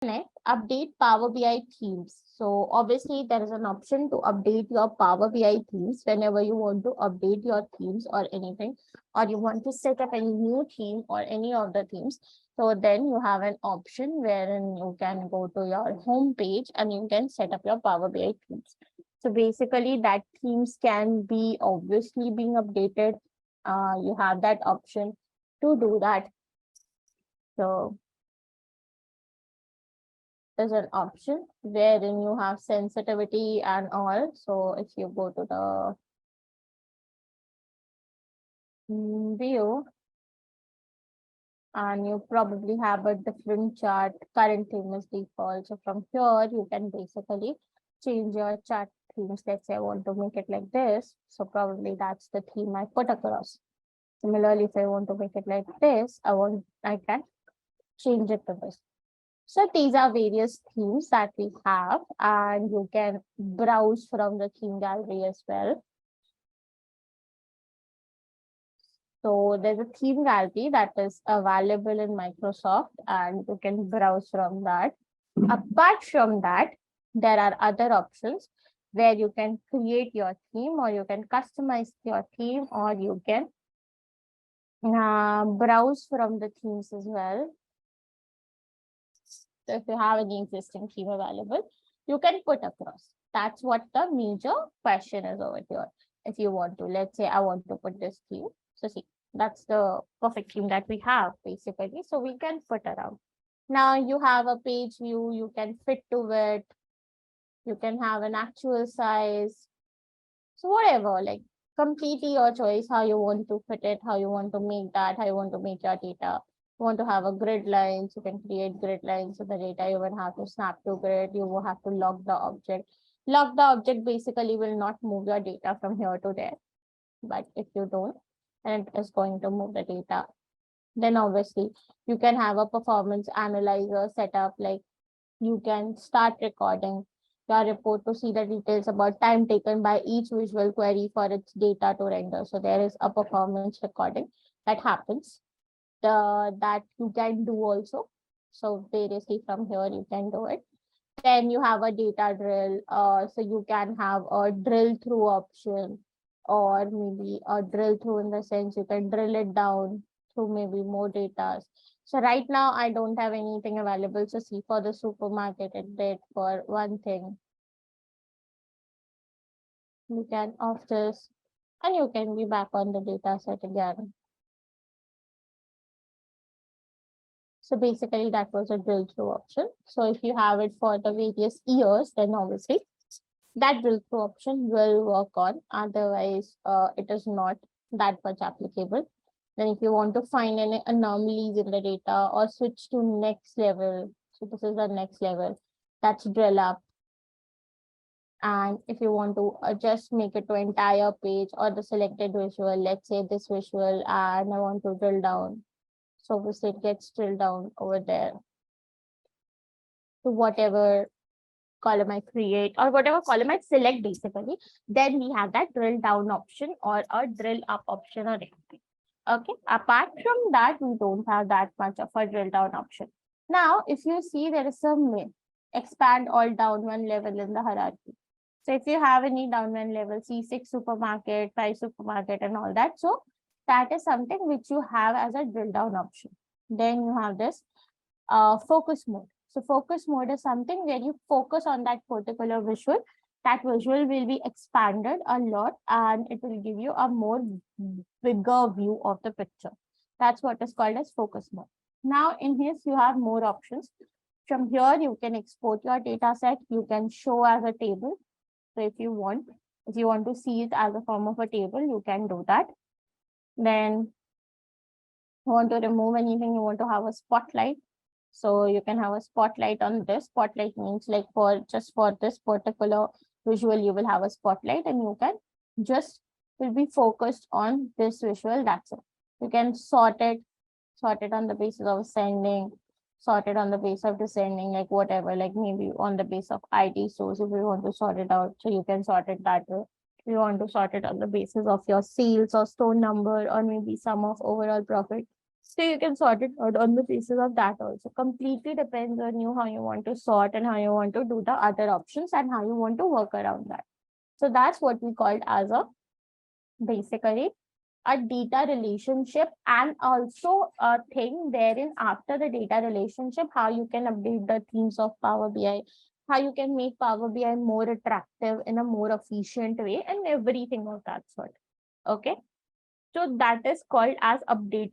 Next, update Power BI themes. So obviously there is an option to update your Power BI themes whenever you want to update your themes or anything, or you want to set up any new theme or any of the themes. So then you have an option wherein you can go to your home page and you can set up your Power BI themes. So basically that themes can be obviously being updated. You have that option to do that. So there's an option wherein you have sensitivity and all. So if you go to the view and you probably have a different chart, current theme is default. So from here, you can basically change your chart themes. Let's say I want to make it like this. So probably that's the theme I put across. Similarly, if I want to make it like this, I can change it to this. So these are various themes that we have, and you can browse from the theme gallery as well. So there's a theme gallery that is available in Microsoft, and you can browse from that. Apart from that, there are other options where you can create your theme, or you can customize your theme, or you can browse from the themes as well. So if you have any existing theme available, you can put across. That's what the major question is over here. If you want to, let's say I want to put this theme. So see, that's the perfect theme that we have basically. So we can put around. Now you have a page view, you can fit to it. You can have an actual size. So whatever, like completely your choice, how you want to fit it, how you want to make that, how you want to make your data. You want to have a grid lines, you can create grid lines. So the data you will have to snap to grid, you will have to lock the object. Lock the object basically will not move your data from here to there. But if you don't, then it is going to move the data. Then obviously you can have a performance analyzer set up, like you can start recording your report to see the details about time taken by each visual query for its data to render. So there is a performance recording that happens. That you can do also. So variously from here you can do it. Then you have a data drill. So you can have a drill through option, or maybe a drill through in the sense you can drill it down through maybe more data. So right now I don't have anything available. So see, for the supermarket, it did for one thing. You can off this and you can be back on the data set again. So basically that was a drill through option. So if you have it for the various years, then obviously that drill through option will work on. Otherwise, it is not that much applicable. Then if you want to find any anomalies in the data or switch to next level, so this is the next level, that's drill up. And if you want to just make it to entire page or the selected visual, let's say this visual, and I want to drill down. So obviously it gets drilled down over there to whatever column I create or whatever column I select basically. Then we have that drill down option or a drill up option or anything. Okay. Apart from that, we don't have that much of a drill down option. Now, if you see, there is some expand all down one level in the hierarchy. So if you have any down one level, C6 supermarket, 5 supermarket and all that. So that is something which you have as a drill down option. Then you have this focus mode. So focus mode is something where you focus on that particular visual. That visual will be expanded a lot and it will give you a more bigger view of the picture. That's what is called as focus mode. Now in this, you have more options. From here, you can export your data set. You can show as a table. So if you want to see it as a form of a table, you can do that. Then you want to remove anything, you want to have a spotlight. So you can have a spotlight on this. Spotlight means like for this particular visual, you will have a spotlight and you can just will be focused on this visual. That's it. You can sort it on the basis of ascending, sort it on the basis of descending, like whatever, like maybe on the basis of ID source, if you want to sort it out. So you can sort it that way. If you want to sort it on the basis of your sales or store number, or maybe sum of overall profit. So you can sort it out on the basis of that also. Completely depends on you how you want to sort and how you want to do the other options and how you want to work around that. So that's what we called as a basically a data relationship, and also a thing wherein after the data relationship, how you can update the themes of Power BI, how you can make Power BI more attractive in a more efficient way, and everything of that sort. Okay. So that is called as updating